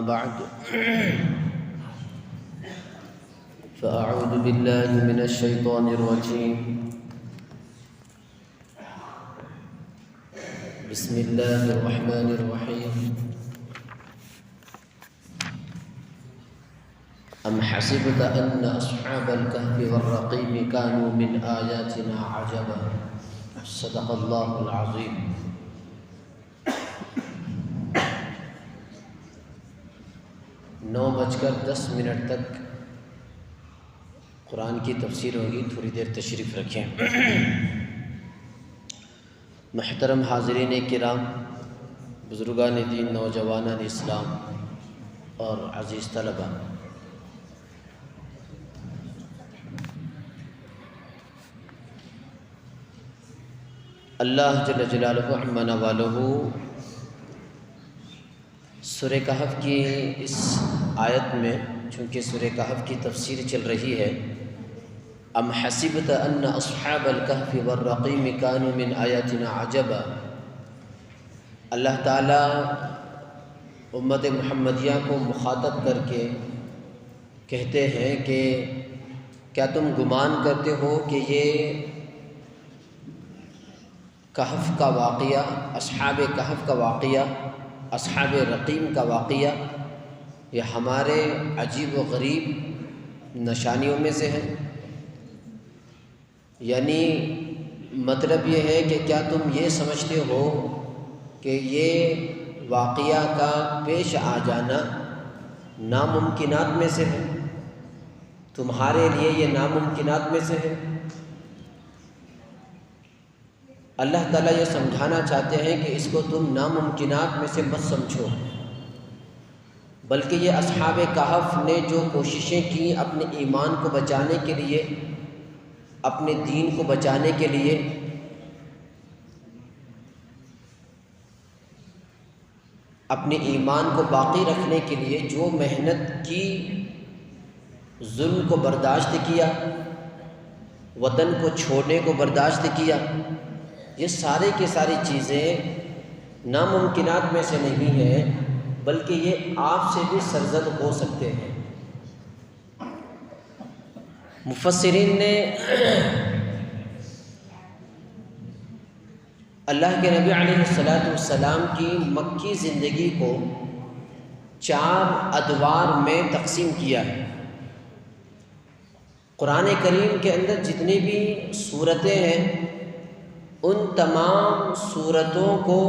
أما بعد فأعوذ بالله من الشيطان الرجيم بسم الله الرحمن الرحيم أم حسبت أن أصحاب الكهف والرقيم كانوا من آياتنا عجبا صدق الله العظيم۔ 9:10 تک قرآن کی تفسیر ہوگی، تھوڑی دیر تشریف رکھیں۔ محترم حاضرین کرام، بزرگان دین، نوجوانان اسلام اور عزیز طلبہ، اللہ جل جلالہ عم نوالہ سورہ کہف کی اس آیت میں، چونکہ سورہ کہف کی تفسیر چل رہی ہے، ام حسبت ان اصحاب الکہف والرقیم کانوا من آیاتنا عجبا، اللہ تعالیٰ امت محمدیہ کو مخاطب کر کے کہتے ہیں کہ کیا تم گمان کرتے ہو کہ یہ کہف کا واقعہ، اصحاب کہف کا واقعہ، اصحاب رقیم کا واقعہ یہ ہمارے عجیب و غریب نشانیوں میں سے ہے؟ یعنی مطلب یہ ہے کہ کیا تم یہ سمجھتے ہو کہ یہ واقعہ کا پیش آ جانا ناممکنات میں سے ہے؟ تمہارے لیے یہ ناممکنات میں سے ہے؟ اللہ تعالیٰ یہ سمجھانا چاہتے ہیں کہ اس کو تم ناممکنات میں سے مت سمجھو، بلکہ یہ اصحاب کہف نے جو کوششیں کی اپنے ایمان کو بچانے کے لیے، اپنے دین کو بچانے کے لیے، اپنے ایمان کو باقی رکھنے کے لیے جو محنت کی، ظلم کو برداشت کیا، وطن کو چھوڑنے کو برداشت کیا، یہ سارے کی ساری چیزیں ناممکنات میں سے نہیں ہیں، بلکہ یہ آپ سے بھی سرزد ہو سکتے ہیں۔ مفسرین نے اللہ کے نبی علیہ السلام کی مکی زندگی کو 4 ادوار میں تقسیم کیا ہے۔ قرآن کریم کے اندر جتنی بھی صورتیں ہیں، ان تمام صورتوں کو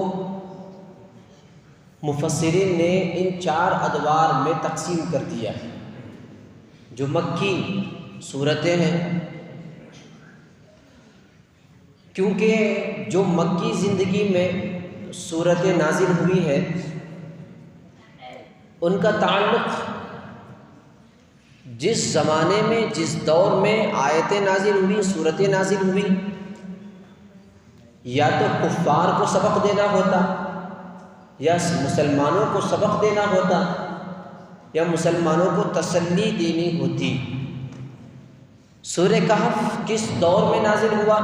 مفسرین نے ان 4 ادوار میں تقسیم کر دیا ہے۔ جو مکی صورتیں ہیں، کیونکہ جو مکی زندگی میں صورتیں نازل ہوئی ہے ان کا تعلق جس زمانے میں، جس دور میں آیتیں نازل ہوئی، صورتیں نازل ہوئی، یا تو کفار کو سبق دینا ہوتا، یا مسلمانوں کو سبق دینا ہوتا، یا مسلمانوں کو تسلی دینی ہوتی۔ سورہ کہف کس دور میں نازل ہوا؟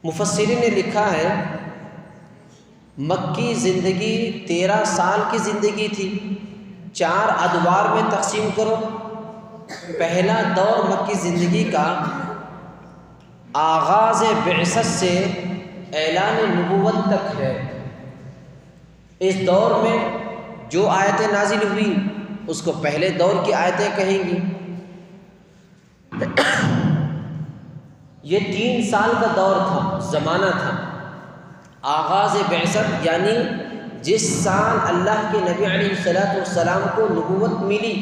مفسرین نے لکھا ہے مکی زندگی 13 سال کی زندگی تھی، 4 ادوار میں تقسیم کرو۔ پہلا دور مکی زندگی کا آغاز بعثت سے اعلان نبوت تک ہے۔ اس دور میں جو آیتیں نازل ہوئی اس کو پہلے دور کی آیتیں کہیں گی۔ یہ 3 سال کا دور تھا، زمانہ تھا۔ آغاز بعثت یعنی جس سال اللہ کے نبی علیہ السلام کو نبوت ملی،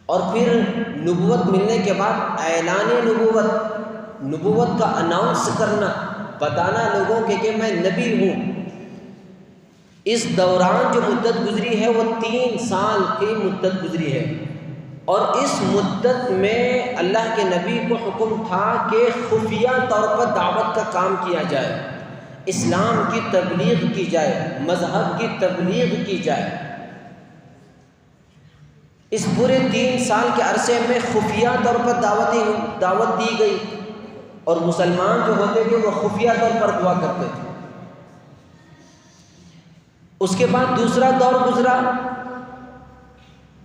اور پھر نبوت ملنے کے بعد اعلان نبوت کا اناؤنس کرنا، بتانا لوگوں کے کہ میں نبی ہوں۔ اس دوران جو مدت گزری ہے وہ 3 سال کی مدت گزری ہے، اور اس مدت میں اللہ کے نبی کو حکم تھا کہ خفیہ طور پر دعوت کا کام کیا جائے، اسلام کی تبلیغ کی جائے، مذہب کی تبلیغ کی جائے۔ اس پورے 3 سال کے عرصے میں خفیہ طور پر دعوت دی گئی، اور مسلمان جو ہوتے تھے وہ خفیہ طور پر دعا کرتے تھے۔ اس کے بعد دوسرا دور گزرا،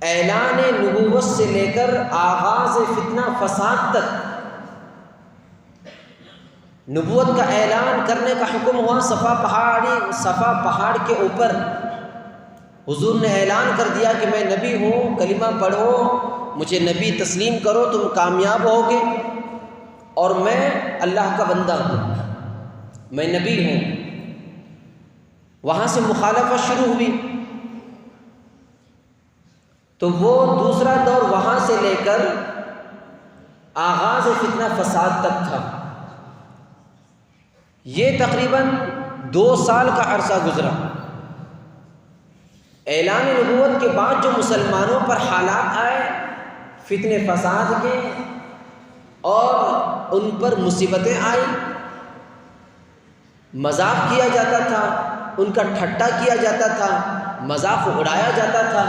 اعلان نبوت سے لے کر آغاز فتنہ فساد تک۔ نبوت کا اعلان کرنے کا حکم ہوا، صفا پہاڑ کے اوپر حضور نے اعلان کر دیا کہ میں نبی ہوں، کلمہ پڑھو، مجھے نبی تسلیم کرو، تم کامیاب ہوگے، اور میں اللہ کا بندہ ہوں، میں نبی ہوں۔ وہاں سے مخالفت شروع ہوئی، تو وہ دوسرا دور وہاں سے لے کر آغاز فتنہ فساد تک تھا۔ یہ تقریباً 2 سال کا عرصہ گزرا۔ اعلان نبوت کے بعد جو مسلمانوں پر حالات آئے فتنے فساد کے، اور ان پر مصیبتیں آئی، مذاق کیا جاتا تھا، ان کا ٹھٹا کیا جاتا تھا، مذاق اڑایا جاتا تھا،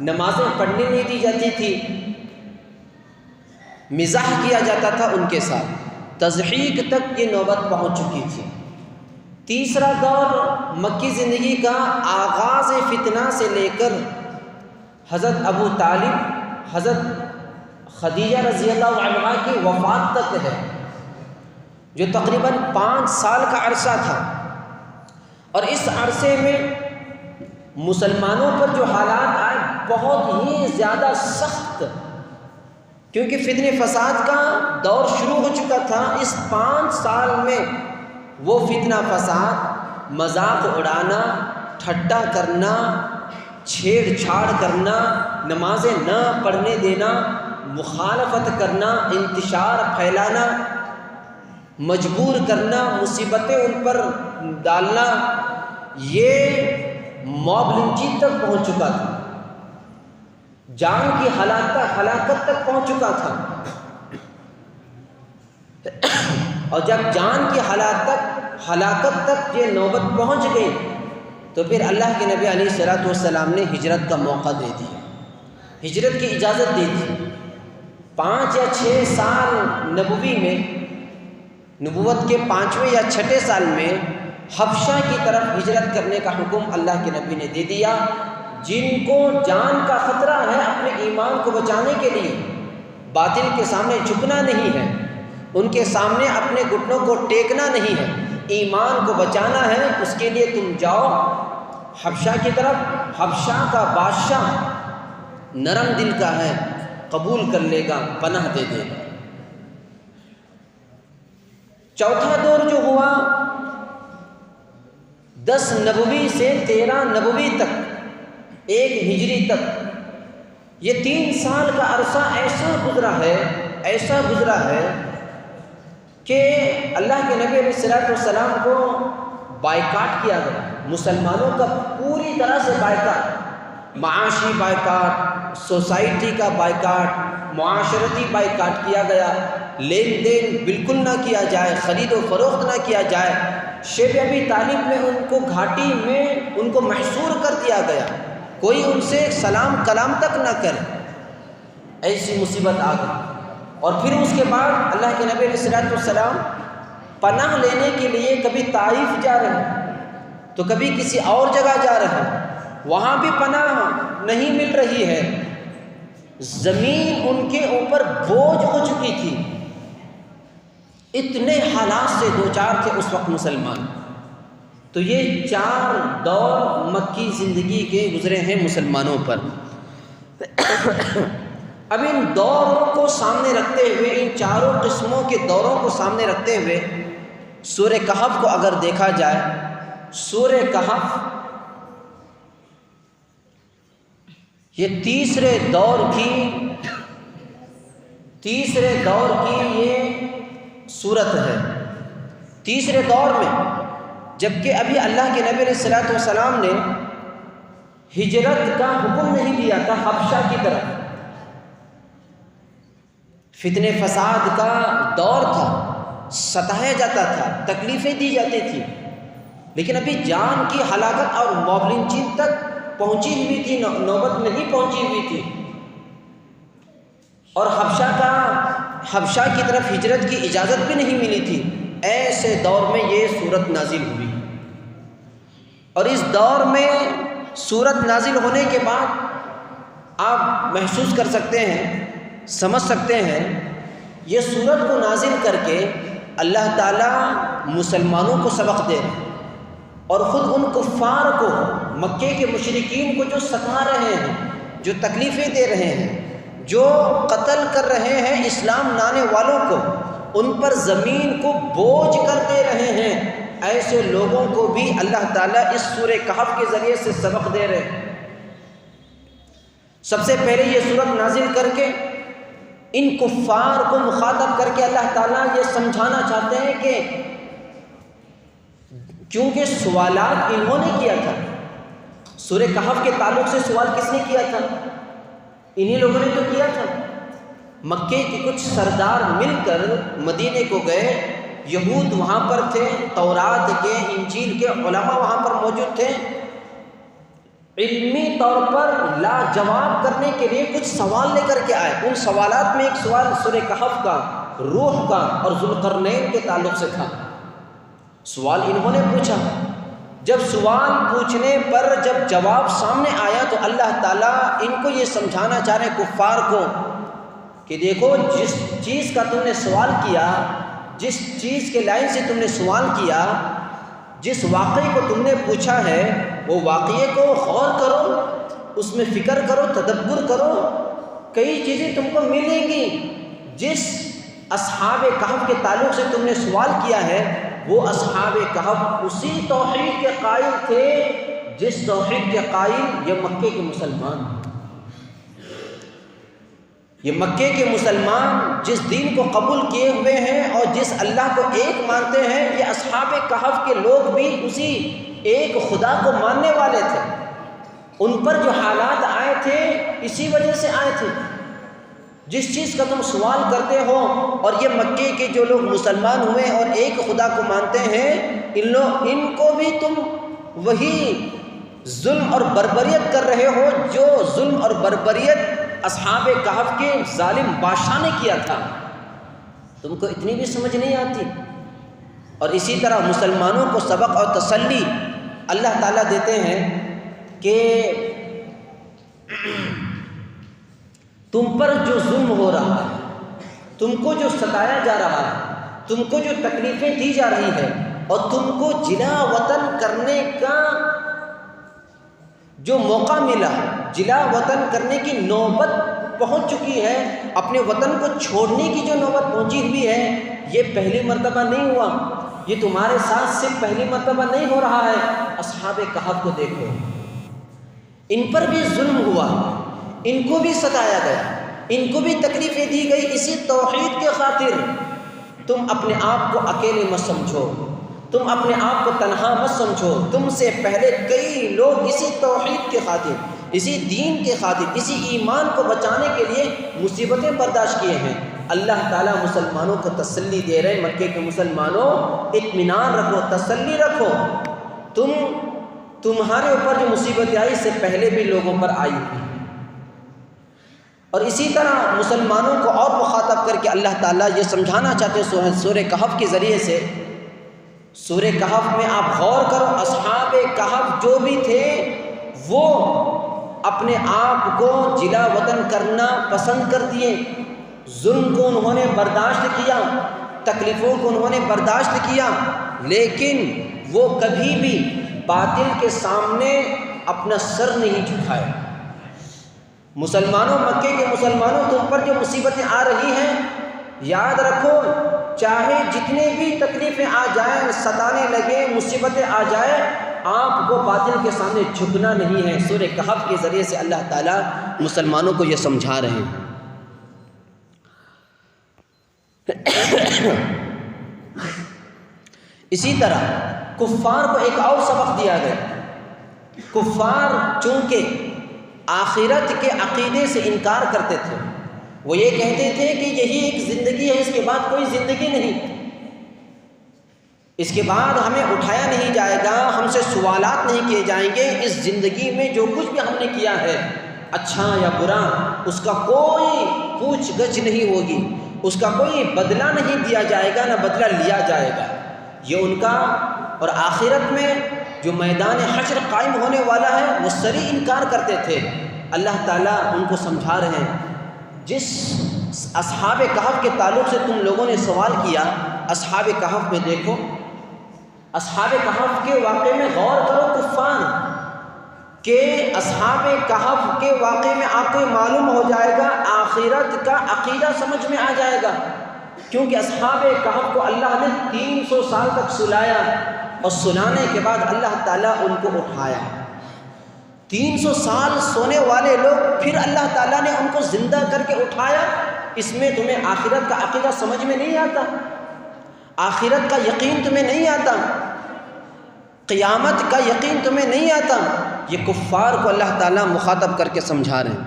نمازیں پڑھنے نہیں دی جاتی تھی، مزاح کیا جاتا تھا ان کے ساتھ، تضحیک تک یہ نوبت پہنچ چکی تھی۔ تیسرا دور مکی زندگی کا آغاز فتنہ سے لے کر حضرت ابو طالب، حضرت خدیجہ رضی اللہ عنہا کی وفات تک ہے، جو تقریباً 5 سال کا عرصہ تھا۔ اور اس عرصے میں مسلمانوں پر جو حالات آئے بہت ہی زیادہ سخت، کیونکہ فتنے فساد کا دور شروع ہو چکا تھا۔ اس 5 سال میں وہ فتنہ فساد، مذاق اڑانا، ٹھٹا کرنا، چھیڑ چھاڑ کرنا، نمازیں نہ پڑھنے دینا، مخالفت کرنا، انتشار پھیلانا، مجبور کرنا، مصیبتیں ان پر ڈالنا، یہ موب لنچنگ تک پہنچ چکا تھا، جان کی ہلاکت تک پہنچ چکا تھا۔ اور جب جان کی ہلاکت تک یہ نوبت پہنچ گئی تو پھر اللہ کے نبی علیہ الصلوۃ والسلام نے ہجرت کا موقع دے دیا، ہجرت کی اجازت دے دی۔ 5 یا 6 سال نبوی میں، نبوت کے 5ویں یا 6 سال میں حبشہ کی طرف ہجرت کرنے کا حکم اللہ کے نبی نے دے دیا۔ جن کو جان کا خطرہ ہے، اپنے ایمان کو بچانے کے لیے باطل کے سامنے جھکنا نہیں ہے، ان کے سامنے اپنے گھٹنوں کو ٹیکنا نہیں ہے، ایمان کو بچانا ہے، اس کے لیے تم جاؤ حبشہ کی طرف۔ حبشہ کا بادشاہ نرم دل کا ہے، قبول کر لے گا، پناہ دے دے گا۔ چوتھا دور جو ہوا 10 نبوی سے 13 نبوی تک، 1 ہجری تک، یہ 3 سال کا عرصہ ایسا گزرا ہے کہ اللہ کے نبی علیہ الصلوۃ والسلام کو بائیکاٹ کیا گیا، مسلمانوں کا پوری طرح سے بائیکاٹ، معاشی بائیکاٹ، سوسائٹی کا بائیکاٹ، معاشرتی بائیکاٹ کیا گیا، لین دین بالکل نہ کیا جائے، خرید و فروخت نہ کیا جائے۔ شیب ابی طالب میں ان کو گھاٹی میں ان کو محصور کر دیا گیا، کوئی ان سے سلام کلام تک نہ کرے، ایسی مصیبت آ گئی۔ اور پھر اس کے بعد اللہ کے نبی علیہ الصلوۃ والسلام پناہ لینے کے لیے کبھی طائف جا رہے ہیں تو کبھی کسی اور جگہ جا رہے ہیں، وہاں بھی پناہ نہیں مل رہی ہے، زمین ان کے اوپر بوجھ ہو چکی تھی، اتنے حالات سے دوچار تھے اس وقت مسلمان۔ تو یہ 4 دور مکی زندگی کے گزرے ہیں مسلمانوں پر۔ اب ان دوروں کو سامنے رکھتے ہوئے، ان چاروں قسموں کے دوروں کو سامنے رکھتے ہوئے سورہ کہف کو اگر دیکھا جائے، سورہ کہف یہ تیسرے دور کی یہ صورت ہے۔ تیسرے دور میں، جبکہ ابھی اللہ کے نبی علیہ الصلوۃ والسلام نے ہجرت کا حکم نہیں دیا تھا حبشہ کی طرف، فتنے فساد کا دور تھا، ستایا جاتا تھا، تکلیفیں دی جاتی تھی، لیکن ابھی جان کی ہلاکت اور موب لنچنگ تک پہنچی ہوئی تھی، نوبت نہیں پہنچی ہوئی تھی، اور حبشہ کی طرف ہجرت کی اجازت بھی نہیں ملی تھی۔ ایسے دور میں یہ صورت نازل ہوئی، اور اس دور میں سورت نازل ہونے کے بعد آپ محسوس کر سکتے ہیں، سمجھ سکتے ہیں، یہ سورت کو نازل کر کے اللہ تعالیٰ مسلمانوں کو سبق دے رہے ہیں، اور خود ان کفار کو، مکے کے مشرکین کو جو ستا رہے ہیں، جو تکلیفیں دے رہے ہیں، جو قتل کر رہے ہیں اسلام لانے والوں کو، ان پر زمین کو بوجھ کر دے رہے ہیں، ایسے لوگوں کو بھی اللہ تعالیٰ اس سورہ کہف کے ذریعے سے سبق دے رہے ہیں۔ سب سے پہلے یہ سورت نازل کر کے ان کفار کو مخاطب کر کے اللہ تعالیٰ یہ سمجھانا چاہتے ہیں کہ کیونکہ سوالات انہوں نے کیا تھا، سورہ کہف کے تعلق سے سوال کس نے کیا تھا؟ انہی لوگوں نے تو کیا تھا۔ مکے کے کچھ سردار مل کر مدینے کو گئے، یہود وہاں پر تھے، تورات کے، انجیل کے علماء وہاں پر موجود تھے، علمی طور پر لاجواب کرنے کے لیے کچھ سوال لے کر کے آئے۔ ان سوالات میں ایک سوال سورہ کہف کا، روح کا اور ذوالقرنین کے تعلق سے تھا۔ سوال انہوں نے پوچھا، جب سوال پوچھنے پر جب جواب سامنے آیا تو اللہ تعالیٰ ان کو یہ سمجھانا چاہ رہے ہیں کفار کو کہ دیکھو، جس چیز کا تم نے سوال کیا، جس چیز کے لائن سے تم نے سوال کیا، جس واقعے کو تم نے پوچھا ہے، وہ واقعے کو غور کرو، اس میں فکر کرو، تدبر کرو، کئی چیزیں تم کو ملیں گی۔ جس اصحاب کہف کے تعلق سے تم نے سوال کیا ہے، وہ اصحاب کہف اسی توحید کے قائل تھے جس توحید کے قائل یہ مکے کے مسلمان، یہ مکے کے مسلمان جس دین کو قبول کیے ہوئے ہیں اور جس اللہ کو ایک مانتے ہیں، یہ اصحاب کہف کے لوگ بھی اسی ایک خدا کو ماننے والے تھے۔ ان پر جو حالات آئے تھے اسی وجہ سے آئے تھے۔ جس چیز کا تم سوال کرتے ہو، اور یہ مکے کے جو لوگ مسلمان ہوئے اور ایک خدا کو مانتے ہیں، ان کو بھی تم وہی ظلم اور بربریت کر رہے ہو جو ظلم اور بربریت اصحاب کہف کے ظالم بادشاہ نے کیا تھا۔ تم کو اتنی بھی سمجھ نہیں آتی؟ اور اسی طرح مسلمانوں کو سبق اور تسلی اللہ تعالیٰ دیتے ہیں کہ تم پر جو ظلم ہو رہا ہے، تم کو جو ستایا جا رہا ہے، تم کو جو تکلیفیں دی جا رہی ہے، اور تم کو جلا وطن کرنے کا جو موقع ملا، جلا وطن کرنے کی نوبت پہنچ چکی ہے، اپنے وطن کو چھوڑنے کی جو نوبت پہنچی ہوئی ہے، یہ پہلی مرتبہ نہیں ہوا، یہ تمہارے ساتھ صرف پہلی مرتبہ نہیں ہو رہا ہے۔ اصحاب کہف کو دیکھو، ان پر بھی ظلم ہوا، ان کو بھی ستایا گیا، ان کو بھی تکلیفیں دی گئی اسی توحید کے خاطر۔ تم اپنے آپ کو اکیلے مت سمجھو، تم اپنے آپ کو تنہا مت سمجھو، تم سے پہلے کئی لوگ اسی توحید کے خاطر، اسی دین کے خاطر، اسی ایمان کو بچانے کے لیے مصیبتیں برداشت کیے ہیں۔ اللہ تعالیٰ مسلمانوں کو تسلی دے رہے، مکے کے مسلمانوں اطمینان رکھو، تسلی رکھو، تمہارے اوپر جو مصیبتیں آئی اس سے پہلے بھی لوگوں پر آئی ہوئی۔ اور اسی طرح مسلمانوں کو اور مخاطب کر کے اللہ تعالیٰ یہ سمجھانا چاہتے ہیں سورہ کہف کے ذریعے سے۔ سورہ کہف میں آپ غور کرو، اصحاب کہف جو بھی تھے وہ اپنے آپ کو جلا وطن کرنا پسند کر دیے، ظلم کو انہوں نے برداشت کیا، تکلیفوں کو انہوں نے برداشت کیا، لیکن وہ کبھی بھی باطل کے سامنے اپنا سر نہیں جھکائے۔ مسلمانوں، مکے کے مسلمانوں، تم پر جو مصیبتیں آ رہی ہیں، یاد رکھو، چاہے جتنے بھی تکلیفیں آ جائیں، ستانے لگے، مصیبتیں آ جائیں، آپ کو باطل کے سامنے جھکنا نہیں ہے۔ سورہ کہف کے ذریعے سے اللہ تعالیٰ مسلمانوں کو یہ سمجھا رہے ہیں۔ اسی طرح کفار کو ایک اور سبق دیا گیا۔ کفار چونکہ آخرت کے عقیدے سے انکار کرتے تھے، وہ یہ کہتے تھے کہ یہی ایک زندگی ہے، اس کے بعد کوئی زندگی نہیں، اس کے بعد ہمیں اٹھایا نہیں جائے گا، ہم سے سوالات نہیں کیے جائیں گے، اس زندگی میں جو کچھ بھی ہم نے کیا ہے اچھا یا برا، اس کا کوئی پوچھ گچھ نہیں ہوگی، اس کا کوئی بدلہ نہیں دیا جائے گا، نہ بدلہ لیا جائے گا۔ یہ ان کا، اور آخرت میں جو میدان حشر قائم ہونے والا ہے وہ صریح انکار کرتے تھے۔ اللہ تعالیٰ ان کو سمجھا رہے ہیں، جس اصحاب کہف کے تعلق سے تم لوگوں نے سوال کیا، اصحاب کہف میں دیکھو، اصحاب کہف کے واقعے میں غور کرو کفار کہ اصحاب کہف کے واقعے میں آپ کو معلوم ہو جائے گا، آخرت کا عقیدہ سمجھ میں آ جائے گا، کیونکہ اصحاب کہف کو اللہ نے 300 سال تک سلایا اور سلانے کے بعد اللہ تعالیٰ ان کو اٹھایا۔ 300 سال سونے والے لوگ پھر اللہ تعالیٰ نے ان کو زندہ کر کے اٹھایا۔ اس میں تمہیں آخرت کا عقیدہ سمجھ میں نہیں آتا، آخرت کا یقین تمہیں نہیں آتا، قیامت کا یقین تمہیں نہیں آتا۔ یہ کفار کو اللہ تعالیٰ مخاطب کر کے سمجھا رہے ہیں۔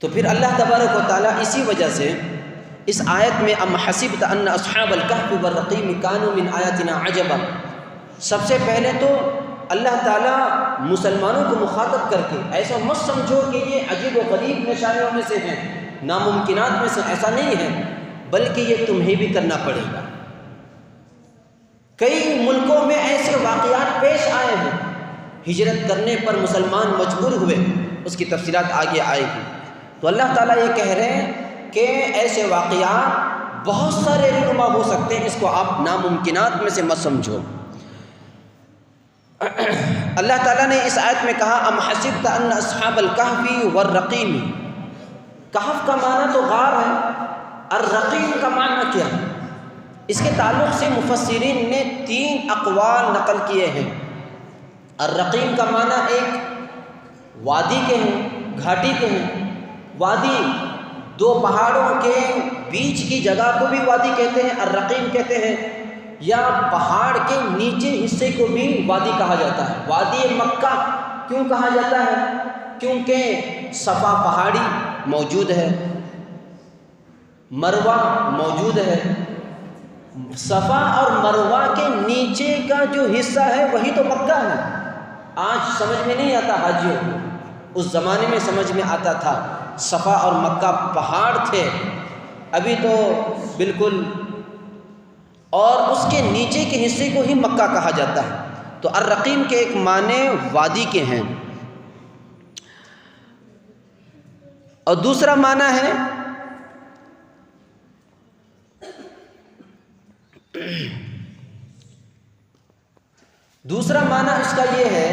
تو پھر اللہ تبارک و تعالیٰ اسی وجہ سے اس آیت میں ام حسبت ان اصحاب الکہف والرقیم کانوا من آیاتنا عجبا، سب سے پہلے تو اللہ تعالیٰ مسلمانوں کو مخاطب کر کے ایسا مت سمجھو کہ یہ عجیب و غریب نشانیوں میں سے ہیں، ناممکنات میں سے، ایسا نہیں ہے، بلکہ یہ تمہیں بھی کرنا پڑے گا۔ کئی ملکوں میں ایسے واقعات پیش آئے ہیں، ہجرت کرنے پر مسلمان مجبور ہوئے، اس کی تفصیلات آگے آئے گی۔ تو اللہ تعالیٰ یہ کہہ رہے ہیں کہ ایسے واقعات بہت سارے رونما ہو سکتے ہیں، اس کو آپ ناممکنات میں سے مت سمجھو۔ اللہ تعالیٰ نے اس آیت میں کہا ام حسبت ان اصحاب الکہف والرقیم، کہف کا معنی تو غار ہے، الرقیم کا معنی کیا ہے؟ اس کے تعلق سے مفسرین نے 3 اقوال نقل کیے ہیں۔ الرقیم کا معنی ایک وادی کے ہیں، گھاٹی کے ہیں، وادی 2 پہاڑوں کے بیچ کی جگہ کو بھی وادی کہتے ہیں، الرقیم کہتے ہیں، یا پہاڑ کے نیچے حصے کو بھی وادی کہا جاتا ہے۔ وادی مکہ کیوں کہا جاتا ہے؟ کیونکہ صفا پہاڑی موجود ہے، مروہ موجود ہے، صفا اور مروہ کے نیچے کا جو حصہ ہے وہی تو مکہ ہے۔ آج سمجھ میں نہیں آتا حاجیوں کو، اس زمانے میں سمجھ میں آتا تھا۔ صفا اور مکہ پہاڑ تھے، ابھی تو بالکل، اور اس کے نیچے کے حصے کو ہی مکہ کہا جاتا ہے۔ تو الرقیم کے ایک معنی وادی کے ہیں، اور دوسرا معنی ہے اس کا یہ ہے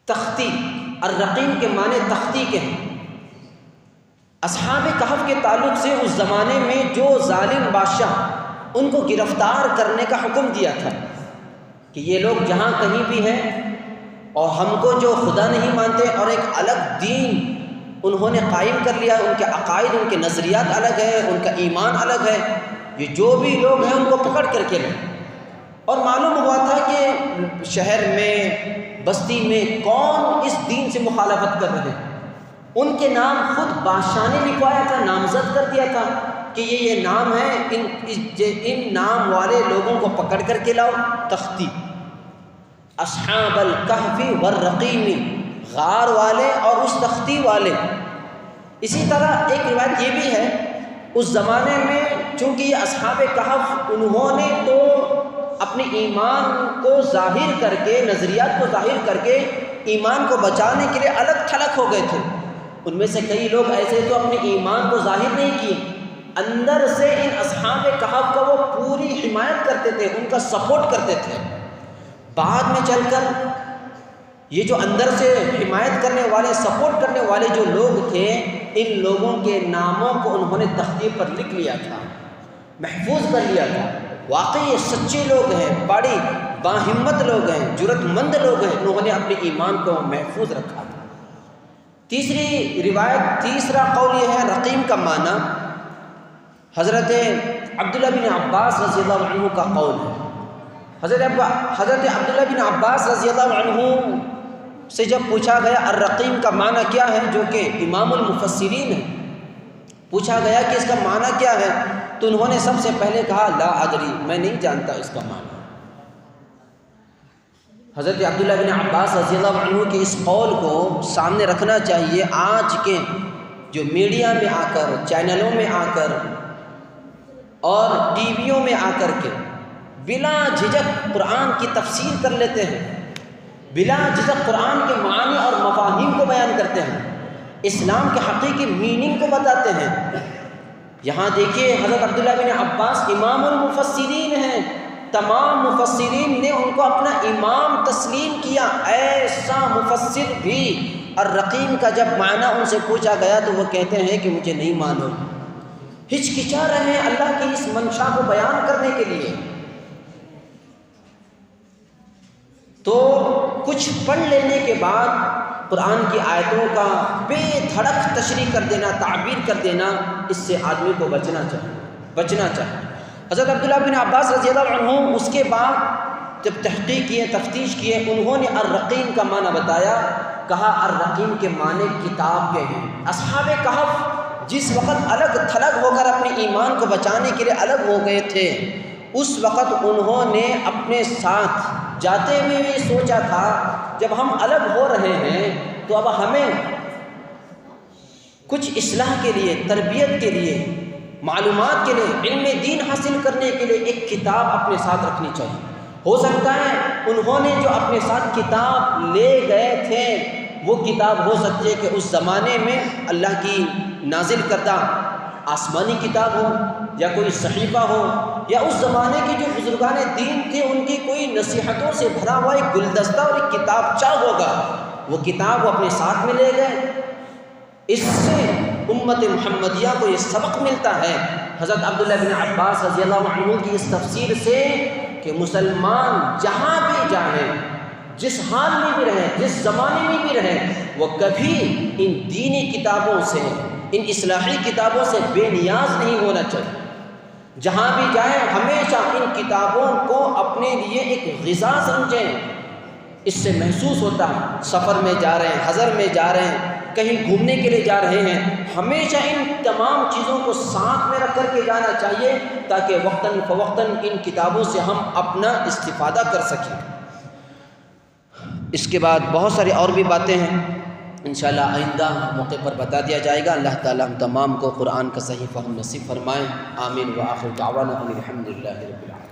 تختی۔ الرقیم کے معنی تختی کے ہیں۔ اصحاب کہف کے تعلق سے اس زمانے میں جو ظالم بادشاہ ان کو گرفتار کرنے کا حکم دیا تھا کہ یہ لوگ جہاں کہیں بھی ہیں اور ہم کو جو خدا نہیں مانتے اور ایک الگ دین انہوں نے قائم کر لیا، ان کے عقائد، ان کے نظریات الگ ہیں، ان کا ایمان الگ ہے، یہ جو بھی لوگ ہیں ان کو پکڑ کر کے لیں۔ اور معلوم ہوا تھا کہ شہر میں، بستی میں کون اس دین سے مخالفت کر رہے ہیں، ان کے نام خود بادشاہ نے لکھوایا تھا، نامزد کر دیا تھا کہ یہ نام ہے، ان نام والے لوگوں کو پکڑ کر کے لاؤ۔ تختی، اصحاب الکہف والرقیم، غار والے اور اس تختی والے۔ اسی طرح ایک روایت یہ بھی ہے، اس زمانے میں چونکہ یہ اصحاب کہف انہوں نے تو اپنے ایمان کو ظاہر کر کے، نظریات کو ظاہر کر کے ایمان کو بچانے کے لیے الگ تھلگ ہو گئے تھے۔ ان میں سے کئی لوگ ایسے تو اپنے ایمان کو ظاہر نہیں کیے، اندر سے ان اصحاب کہف کا وہ پوری حمایت کرتے تھے، ان کا سپورٹ کرتے تھے۔ بعد میں چل کر یہ جو اندر سے حمایت کرنے والے، سپورٹ کرنے والے جو لوگ تھے، ان لوگوں کے ناموں کو انہوں نے تختی پر لکھ لیا تھا، محفوظ کر لیا تھا۔ واقعی یہ سچے لوگ ہیں، بڑی باہمت لوگ ہیں، جرأت مند لوگ ہیں، انہوں نے اپنے ایمان کو محفوظ رکھا تھا۔ تیسری روایت، تیسرا قول یہ ہے، رقیم کا معنی حضرت عبداللہ بن عباس رضی اللہ عنہ کا قول ہے۔ حضرت عبداللہ بن عباس رضی اللہ عنہ سے جب پوچھا گیا الرقیم کا معنی کیا ہے، جو کہ امام المفسرین ہیں، پوچھا گیا کہ اس کا معنی کیا ہے، تو انہوں نے سب سے پہلے کہا لا ادری، میں نہیں جانتا اس کا معنی۔ حضرت عبداللہ بن عباس رضی اللہ عنہ کے اس قول کو سامنے رکھنا چاہیے۔ آج کے جو میڈیا میں آ کر، چینلوں میں آ کر اور ٹی ویوں میں آ کر کے بلا جھجک قرآن کی تفسیر کر لیتے ہیں، بلا جھجک قرآن کے معانی اور مفاہیم کو بیان کرتے ہیں، اسلام کے حقیقی میننگ کو بتاتے ہیں۔ یہاں دیکھیے حضرت عبداللہ بن عباس امام المفسرین ہیں، تمام مفسرین نے ان کو اپنا امام تسلیم کیا۔ ایسا مفسر بھی الرقیم کا جب معنی ان سے پوچھا گیا تو وہ کہتے ہیں کہ مجھے نہیں معلوم، ہچکچا رہے ہیں اللہ کی اس منشا کو بیان کرنے کے لیے۔ تو کچھ پڑھ لینے کے بعد قرآن کی آیتوں کا بے دھڑک تشریح کر دینا، تعبیر کر دینا، اس سے آدمی کو بچنا چاہیے۔ حضرت عبداللہ بن عباس رضی اللہ عنہ اس کے بعد جب تحقیق کیے، تفتیش کیے، انہوں نے الرقیم کا معنی بتایا، کہا الرقیم کے معنی کتاب کے ہیں۔ اصحاب کہف جس وقت الگ تھلگ ہو کر اپنے ایمان کو بچانے کے لیے الگ ہو گئے تھے، اس وقت انہوں نے اپنے ساتھ جاتے ہوئے بھی سوچا تھا جب ہم الگ ہو رہے ہیں تو اب ہمیں کچھ اصلاح کے لیے، تربیت کے لیے، معلومات کے لیے، علم دین حاصل کرنے کے لیے ایک کتاب اپنے ساتھ رکھنی چاہیے۔ ہو سکتا ہے انہوں نے جو اپنے ساتھ کتاب لے گئے تھے وہ کتاب ہو سکتی ہے کہ اس زمانے میں اللہ کی نازل کردہ آسمانی کتاب ہو یا کوئی صحیفہ ہو، یا اس زمانے کے جو بزرگان دین تھے ان کی کوئی نصیحتوں سے بھرا ہوا ایک گلدستہ اور ایک کتابچہ ہوگا، وہ کتاب وہ اپنے ساتھ میں لے گئے۔ اس سے امت محمدیہ کو یہ سبق ملتا ہے حضرت عبداللہ بن عباس رضی اللہ عنہ کی اس تفسیر سے کہ مسلمان جہاں بھی جائیں، جس حال میں بھی رہیں، جس زمانے میں بھی رہیں، وہ کبھی ان دینی کتابوں سے، ان اصلاحی کتابوں سے بے نیاز نہیں ہونا چاہیے۔ جہاں بھی جائیں ہمیشہ ان کتابوں کو اپنے لیے ایک غذا سمجھیں۔ اس سے محسوس ہوتا ہے سفر میں جا رہے ہیں، حضر میں جا رہے ہیں، کہیں گھومنے کے لیے جا رہے ہیں، ہمیشہ ان تمام چیزوں کو ساتھ میں رکھ کر کے جانا چاہیے تاکہ وقتاً فوقتاً ان کتابوں سے ہم اپنا استفادہ کر سکیں۔ اس کے بعد بہت ساری اور بھی باتیں ہیں، انشاءاللہ آئندہ موقع پر بتا دیا جائے گا۔ اللہ تعالیٰ ہم تمام کو قرآن کا صحیح فہم نصیب فرمائیں، آمین۔ وآخر دعوانا ان الحمد للہ رب العالمین۔